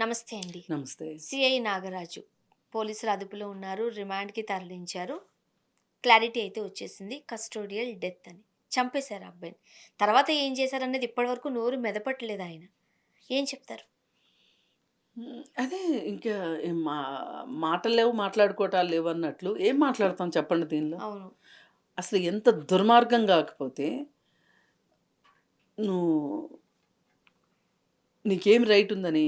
నమస్తే అండి. నమస్తే. సిఐ నాగరాజు పోలీసుల అదుపులో ఉన్నారు. రిమాండ్‌కి తరలించారు. క్లారిటీ అయితే వచ్చేసింది. కస్టోడియల్ డెత్ అని. చంపేశారు ఆ అబ్బాయిని. తర్వాత ఏం చేశారనేది ఇప్పటివరకు నోరు మెదపట్లేదు ఆయన. ఏం చెప్తారు? అదే ఇంకా ఏం మాటలు లేవు, మాట్లాడుకోవటాలు లేవన్నట్లు ఏం మాట్లాడతాం చెప్పండి దీనిలో? అవును. అసలు ఎంత దుర్మార్గం గాకపోతే, నువ్వు నీకేం రైట్ ఉందని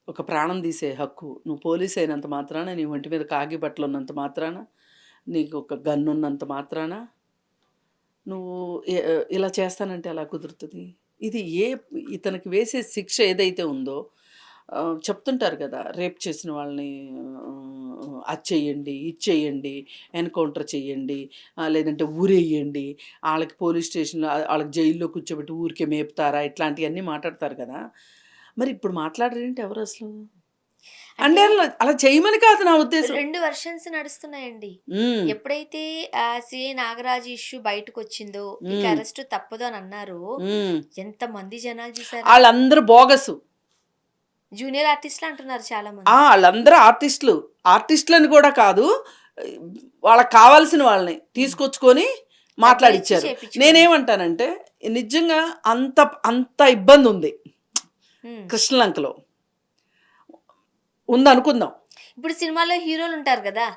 ఒక ప్రాణం తీసే హక్కు, నువ్వు పోలీస్ అయినంత మాత్రాన, నీ ఒంటి మీద కాకి బట్టలున్నంత మాత్రాన, నీకు ఒక గన్నున్నంత మాత్రాన, నువ్వు ఇలా చేస్తానంటే ఎలా కుదురుతది? ఇది ఇతనికి వేసే శిక్ష ఏదైతే ఉందో చెప్తుంటారు కదా! రేప్ చేసిన వాళ్ళని అది చెయ్యండి, ఇది చెయ్యండి, ఎన్‌కౌంటర్ చెయ్యండి, లేదంటే ఊరేయండి, ఆళ్ళకి పోలీస్ స్టేషన్‌లో ఆళ్ళకి జైల్లో కూర్చోబెట్టి ఊరికే మేపుతారా? ఇట్లాంటియన్నీ మాట్లాడతారు కదా! మరి ఇప్పుడు మాట్లాడరేంటి ఎవరసలు? అంటే అంటే అలా చేయమని కాదు నా ఉద్దేశం. 2 వెర్షన్స్ నడుస్తున్నాయండి. హ్మ్. ఎప్పుడైతే సీఐ నాగరాజు ఇష్యూ బయటకొచ్చిందో, ఇక హ్మ్. అరెస్ట్ తప్పదు అని అన్నారో, హ్మ్. ఎంతమంది జనాలు చూసారా? ఆళ్ళందరూ బోగసు. జూనియర్ ఆర్టిస్ట్‌లు అంటున్నారు చాలామంది. ఆళ్ళందరూ ఆర్టిస్టులు. ఆర్టిస్టులని కూడా కాదు. వాళ్ళకి కావాల్సిన వాళ్ళని హ్మ్. తీసుకొచ్చుకొని డబ్బులిచ్చి మాట్లాడిచ్చారు. చేపిచ్చుకున్నారు. నేనేమంటానంటే నిజంగా అంత అంత ఇబ్బందుంది హ్మ్. కృష్ణలంకలో. ఉందనుకుందాం. ఇప్పుడు సినిమాలో హీరోలుంటారు గదా!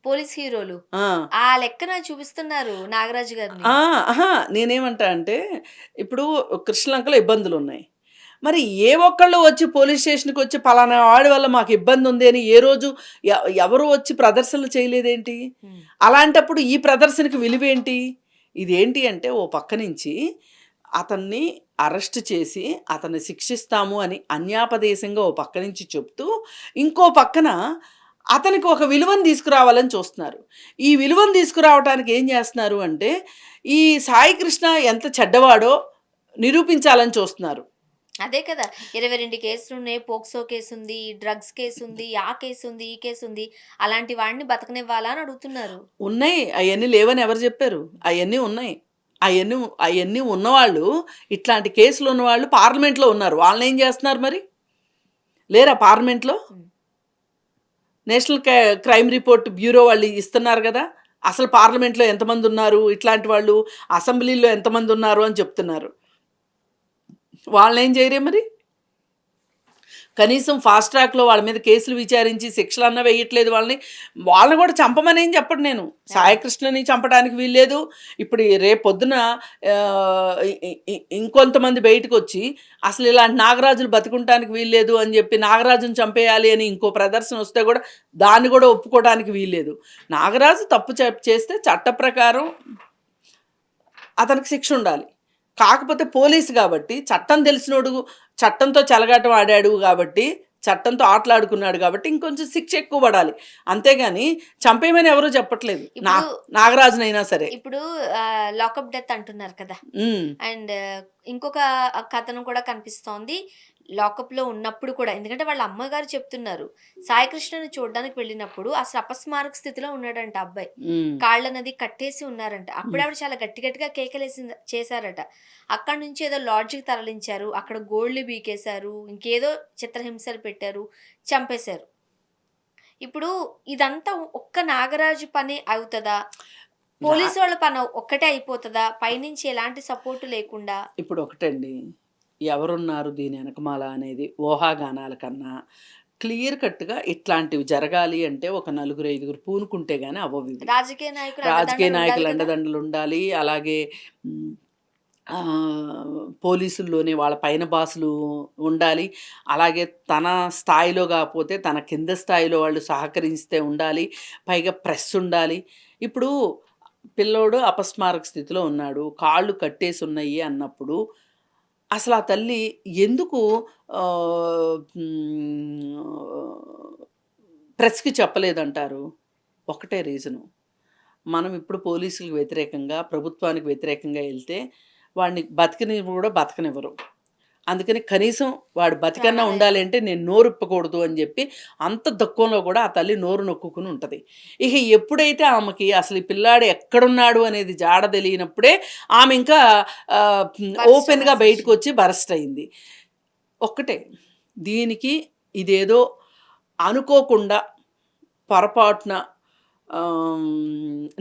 పోలీస్ హీరోలు. ఆ! ఆ లెక్కన చూపిస్తున్నారు నాగరాజు గారిని. ఆ! అహా! నేనేమంటా అంటే, ఇప్పుడు కృష్ణలంకలో ఇబ్బందులున్నాయి. మరి ఏ ఒక్కళ్ళు వచ్చి పోలీస్ స్టేషన్‌కొచ్చి పలానా వాడి వల్ల మాకు ఇబ్బందుంది అని ఏ రోజు ఎ ఎవరు వచ్చి ప్రదర్శనలు చేయలేదేంటి? హ్మ్. అలాంటప్పుడు ఈ ప్రదర్శనకి విలువేంటి? ఇదేంటి అంటే ఓ పక్క నుంచి అతన్ని అరెస్ట్ చేసి, అతన్ని శిక్షిస్తాము అని అన్యాపదేశంగా ఓ పక్క నుంచి చెప్తూ, ఇంకో పక్కన అతనికి ఒక విలువను తీసుకురావాలని చూస్తున్నారు. ఈ విలువను తీసుకురావటానికి ఏం చేస్తున్నారు అంటే, ఈ సాయి కృష్ణ ఎంత చెడ్డవాడో నిరూపించాలని చూస్తున్నారు. అదే కదా! 22 కేసులున్నాయి. పోక్సో కేసుంది, డ్రగ్స్ కేసుంది, ఆ కేసుంది, ఈ కేసుంది. అలాంటి వాడిని బతకనివ్వాలా అని అడుగుతున్నారు. ఉన్నాయి. అయన్నీ లేవని ఎవరు జెప్పారు? అయన్నీ ఉన్నాయి. అయన్నీ ఉన్నవాళ్ళు, ఇట్లాంటి కేసులు ఉన్నవాళ్ళు పార్లమెంట్‌లో ఉన్నారు. వాళ్ళనేం జేస్తున్నారు మరి? లేరా పార్లమెంట్‌లో? హ్మ్. నేషనల్ క్రైమ్ రిపోర్ట్ బ్యూరో వాళ్ళు ఇస్తున్నారు గదా! అసలు పార్లమెంట్‌లో ఎంతమందున్నారు? ఇట్లాంటి వాళ్ళు అసెంబ్లీలో ఎంతమందున్నారు అని చెప్తున్నారు. వాళ్ళనేం జేయరే మరి? కనీసం ఫాస్ట్ ట్రాక్‌లో వాళ్ళ మీద కేసులు విచారించి శిక్షలన్నా వేయట్లేదు వాళ్ళని. వాళ్ళని గూడా చంపమనేం చెప్పను నేను. అవును. సాయికృష్ణని చంపడానికి వీల్లేదు. ఇప్పుడు రేపొద్దున ఇ ఇ ఇ ఇంకొంతమంది బయటకొచ్చి అసలు ఇలాంటి నాగరాజులు బతికుంటానికి వీల్లేదు అని జెప్పి నాగరాజుని చంపేయాలి అని ఇంకో ప్రదర్శనొస్తే గూడా దాన్ని గూడా ఒప్పుకోవడానికి వీల్లేదు. నాగరాజు తప్పు చేస్తే చట్ట ప్రకారం అతనికి శిక్షుండాలి. కాకపోతే పోలీసు గాబట్టి, చట్టం తెలిసినోడు చట్టంతో చెలగాటం ఆడాడు గాబట్టి, చట్టంతో ఆటలాడుకున్నాడు గాబట్టి, ఇంకొంచెం శిక్ష ఎక్కువ పడాలి. అంతేగాని చంపేయమని ఎవరు చెప్పట్లేదు. ఇప్పుడు నాగరాజునైనా సరే. ఇప్పుడు లాకప్ డెత్ అంటున్నారు కదా! హ్మ్. అండ్ ఇంకొక కథనం కూడా కనిపిస్తోంది. లాకప్‌లో ఉన్నప్పుడు కూడా ఎందుకంటే వాళ్ళ అమ్మగారు చెప్తున్నారు. సాయికృష్ణని చూడ్డానికి వెళ్ళినప్పుడు అసలు అపస్మారక స్థితిలో ఉన్నాడంట ఆ అబ్బాయి. హ్మ్. కాళ్ళనది కట్టేసి ఉన్నారంట. అప్పుడే హ్మ్. ఆవిడ చాలా గట్టి గట్టిగా చేశారట. అక్కడి నుంచి ఏదో లాడ్జ్‌కి తరలించారు. అక్కడ గోల్డ్‌లు పీకేశారు. ఇంకేదో చిత్రహింసలు పెట్టారు. చంపేశారు. ఇప్పుడు ఇదంతా ఒక్క నాగరాజు పనే అవుతదా? నా పోలీసు వాళ్ళ పని ఒక్కటే అయిపోతదా? పైనుంచి ఎలాంటి సపోర్ట్ లేకుండా? ఇప్పుడు ఒకటండి. ఎవరున్నారు దీని ఎనకమాల అనేది ఊహాగానాల కన్నా, క్లియర్ కట్‌గా ఇట్లాంటివి జరగాలి అంటే ఒక నలుగురు, ఐదుగురు పూనుకుంటే గాని అవ్వవివి. రాజకీయ నాయకుల రాజకీయ అండదండలుండాలి నాయకుల కదా! అండదండలుండాలి. అలాగే హ్మ్. పోలీసుల్లోనే వాళ్ళ పైన బాసులు ఉండాలి. అలాగే తన స్థాయిలో గాకపోతే తన కింద స్థాయిలో వాళ్ళు సహకరిస్తే ఉండాలి. పైగా ప్రెస్ ఉండాలి. ఇప్పుడు పిల్లోడు అపస్మారక స్థితిలో ఉన్నాడు. కాళ్ళు కట్టేసున్నయి అన్నప్పుడు అసలు ఆ తల్లి ఎందుకు ప్రెస్‌కి చెప్పలేదంటారు? ఒకటే రీజను. మనం ఇప్పుడు పోలీసులకు వ్యతిరేకంగా, ప్రభుత్వానికి వ్యతిరేకంగా ఎళ్తే వాడిని గూడా బతకనివ్వరు. అందుకని కనీసం వాడు బతికన్నా ప్రాణాలైనా ఉండాలి అంటే నేను నోరిప్పకూడదు అని జెప్పి అంత దుఃఖంలో గూడా ఆ తల్లి నోరు నొక్కుకొని ఉంటది. ఇక ఎప్పుడైతే ఆమెకి అసలు ఈ పిల్లాడు ఎక్కడున్నాడు అనేది జాడ తెలియనప్పుడే ఆమె ఇంకా బర్స్ట్ ఓపెన్‌గా అవ్వాల్సొచ్చింది. బయటకొచ్చి బరస్ట్ అయింది. ఒక్కటే దీనికి ఇదేదో అనుకోకుండా పొరపాటున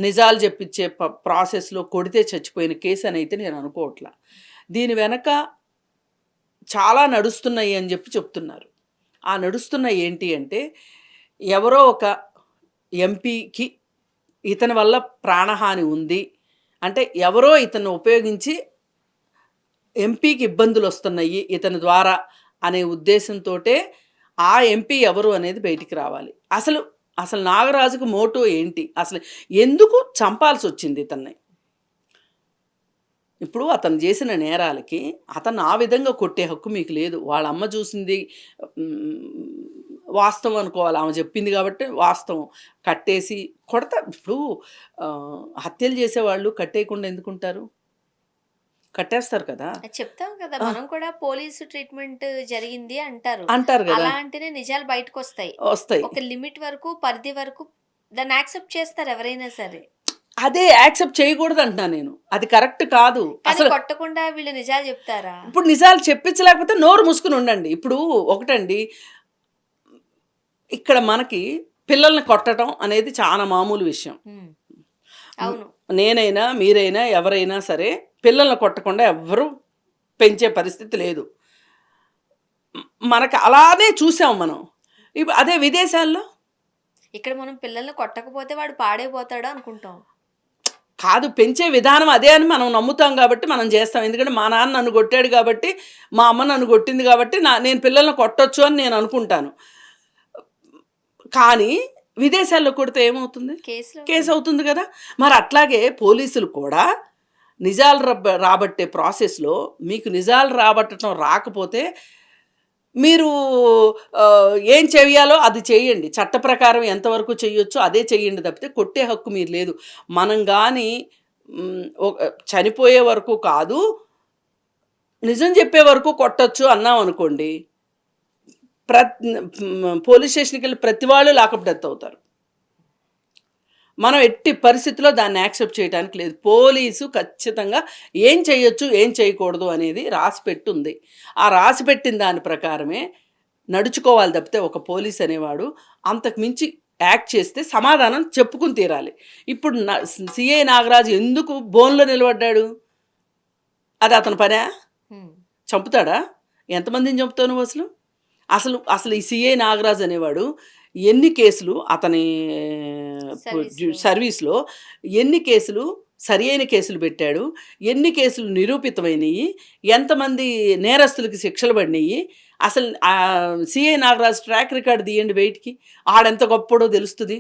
నిజాలు చెప్పించే ప్రాసెస్లో కొడితే చచ్చిపోయిన కేసు అని అయితే నేను అనుకోవట్లా. దీని వెనక చాలా నడుస్తున్నాయి అని చెప్తున్నారు. ఆ నడుస్తున్నాయి ఏంటి అంటే, ఎవరో ఒక ఎంపీకి ఇతని వల్ల ప్రాణహాని ఉంది అంటే, ఎవరో ఇతన్ని ఉపయోగించి ఎంపీకి ఇబ్బందులు వస్తున్నాయి ఇతని ద్వారా అనే ఉద్దేశంతోటే ఆ ఎంపీ ఎవరు అనేది బయటికి రావాలి. అసలు అసలు నాగరాజుకు మోటో ఏంటి, అసలు ఎందుకు చంపాల్సి వచ్చింది ఇతన్ని? ఇప్పుడు అతను చేసిన నేరాలకి అతను ఆ విధంగా కొట్టే హక్కు మీకు లేదు. వాళ్ళ అమ్మ చూసింది వాస్తవం అనుకోవాలి, ఆమె చెప్పింది కాబట్టి వాస్తవం. కట్టేసి కొడతా. ఇప్పుడు హత్యలు చేసేవాళ్ళు కట్టేయకుండా ఎందుకుంటారు? కట్టేస్తారు కదా. అది చెప్తాం కదా! మనం కూడా పోలీసు ట్రీట్‌మెంట్ జరిగింది అంటారు. అంటారు కదా. అలాంటినే నిజాలు బయటకొస్తాయి. వస్తాయి. ఒక లిమిట్ వరకు, పరిధి వరకు దాన్ని యాక్సెప్ట్ చేస్తారు ఎవరైనా సరే. అదే యాక్సెప్ట్ చేయకూడదు అంటున్నా నేను. అది కరెక్ట్ కాదు. కానీ అసలు కొట్టకుండా వీళ్ళు నిజాలు చెప్తారా? ఇప్పుడు నిజాలు చెప్పించలేకపోతే నోరు మూసుకుని ఉండండి. ఇప్పుడు ఒకటండి, ఇక్కడ మనకి పిల్లల్ని కొట్టడం అనేది చాలా మామూలు విషయం. అవును. నేనైనా మీరైనా ఎవరైనా సరే పిల్లల్ని కొట్టకుండా ఎవ్వరూ పెంచే పరిస్థితి లేదు. మనకు అలానే చూసాం మనం. ఇప్పుడు అదే విదేశాల్లో ఇక్కడ మనం పిల్లల్ని కొట్టకపోతే వాడు పాడైపోతాడు అనుకుంటాం. కాదు, పెంచే విధానం అదే అని మనం నమ్ముతాం కాబట్టి మనం చేస్తాం. ఎందుకంటే మా నాన్న నన్ను కొట్టాడు కాబట్టి, మా అమ్మ నన్ను కొట్టింది కాబట్టి నేను పిల్లల్ని కొట్టొచ్చు అని నేను అనుకుంటాను. కానీ విదేశాల్లో కొడితే ఏమవుతుంది? కేసు అవుతుంది కదా. మరి అట్లాగే పోలీసులు కూడా నిజాలు రాబట్టే ప్రాసెస్లో మీకు నిజాలు రాబట్టడం రాకపోతే మీరు ఏం చేయాలో అది చేయండి. చట్ట ప్రకారం ఎంతవరకు చేయొచ్చో అదే చేయండి తప్పితే కొట్టే హక్కు మీరు లేదు. మనం కానీ చనిపోయే వరకు కాదు, నిజం చెప్పే వరకు కొట్టచ్చు అన్నాం అనుకోండి, పోలీస్ స్టేషన్కి వెళ్ళి ప్రతి వాళ్ళు లాకప్ డెత్ అవుతారు. మనం ఎట్టి పరిస్థితిలో దాన్ని యాక్సెప్ట్ చేయడానికి లేదు. పోలీసు ఖచ్చితంగా ఏం చేయొచ్చు ఏం చేయకూడదు అనేది రాసిపెట్టి ఉంది. ఆ రాసిపెట్టిన దాని ప్రకారమే నడుచుకోవాలి తప్పితే ఒక పోలీస్ అనేవాడు అంతకు మించి యాక్ట్ చేస్తే సమాధానం చెప్పుకుని తీరాలి. ఇప్పుడు సిఐ నాగరాజు ఎందుకు బోన్లో నిలబడ్డాడు? అది అతని పనే? చంపుతాడా? ఎంతమందిని చంపుతావు నువ్వు? అసలు ఈ సిఐ నాగరాజు అనేవాడు ఎన్ని కేసులు అతని సర్వీస్లో ఎన్ని కేసులు సరి అయిన కేసులు పెట్టాడు, ఎన్ని కేసులు నిరూపితమైనవి, ఎంతమంది నేరస్తులకి శిక్షలు పడినాయి? అసలు సిఐ నాగరాజు ట్రాక్ రికార్డు తీయండి బయటికి. ఆడెంత గొప్పడో తెలుస్తుంది,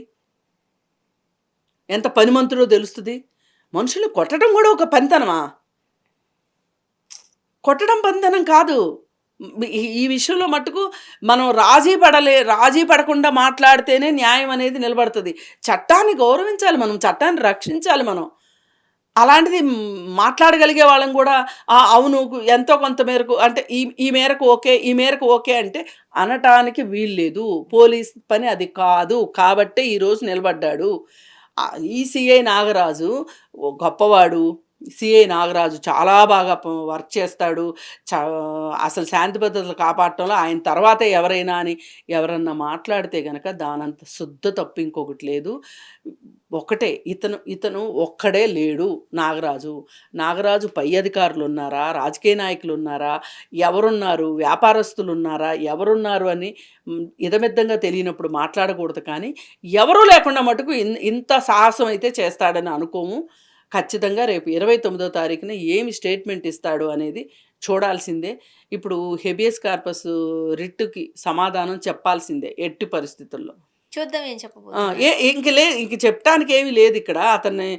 ఎంత పనిమంతుడో తెలుస్తుంది. మనుషులు కొట్టడం కూడా ఒక పనితనమా? కొట్టడం పనితనం కాదు. ఈ విషయంలో మట్టుకు మనం రాజీ పడకుండా మాట్లాడితేనే న్యాయం అనేది నిలబడుతుంది. చట్టాన్ని గౌరవించాలి మనం, చట్టాన్ని రక్షించాలి మనం. అలాంటిది మాట్లాడగలిగే వాళ్ళం కూడా అవును ఎంతో కొంత మేరకు అంటే ఈ మేరకు ఓకే, ఈ మేరకు ఓకే అంటే అనటానికి వీల్లేదు. పోలీస్ పని అది కాదు కాబట్టే ఈరోజు నిలబడ్డాడు. ఈ సిఐ నాగరాజు గొప్పవాడు. సిఐ నాగరాజు చాలా బాగా వర్క్ చేస్తాడు. అసలు శాంతి భద్రతలు కాపాడటంలో ఆయన తర్వాతే ఎవరైనా అని ఎవరన్నా మాట్లాడితే కనుక దానంత శుద్ధ తప్పు ఇంకొకటి లేదు. ఒకటే, ఇతను ఒక్కడే లేడు నాగరాజు పై అధికారులు ఉన్నారా, రాజకీయ నాయకులు ఉన్నారా, ఎవరున్నారు, వ్యాపారస్తులు ఉన్నారా, ఎవరున్నారు అని ఇదమిద్దంగా తెలియనప్పుడు మాట్లాడకూడదు. కానీ ఎవరూ లేకుండా మటుకు ఇంత సాహసం అయితే చేస్తాడని అనుకోము. ఖచ్చితంగా రేపు 29వ తారీఖున ఏమి స్టేట్మెంట్ ఇస్తాడు అనేది చూడాల్సిందే. ఇప్పుడు హెబియస్ కార్పస్ రిట్కి సమాధానం చెప్పాల్సిందే ఎట్టి పరిస్థితుల్లో. చూద్దాం ఏం చెప్పబోతున్నారు. ఇంక చెప్పడానికి ఏమీ లేదు ఇక్కడ. అతన్ని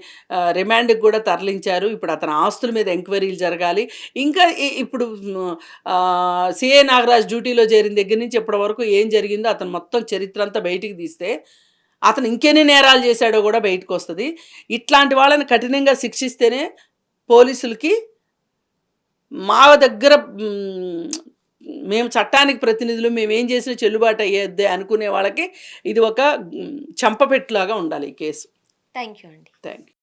రిమాండ్కి కూడా తరలించారు. ఇప్పుడు అతని ఆస్తుల మీద ఎంక్వైరీలు జరగాలి. ఇంకా ఇప్పుడు సిఐ నాగరాజ్ డ్యూటీలో చేరిన దగ్గర నుంచి ఇప్పటి వరకు ఏం జరిగిందో అతను మొత్తం చరిత్ర అంతా బయటికి తీస్తే అతను ఇంకెన్ని నేరాలు చేశాడో కూడా బయటకు వస్తుంది. ఇట్లాంటి వాళ్ళని కఠినంగా శిక్షిస్తేనే పోలీసులకి మా దగ్గర మేము చట్టానికి ప్రతినిధులు, మేమేం చేసినా చెల్లుబాటు అయ్యేద్దే అనుకునే వాళ్ళకి ఇది ఒక చెంపపెట్టులాగా ఉండాలి ఈ కేసు. థ్యాంక్ యూ అండి. Thank you.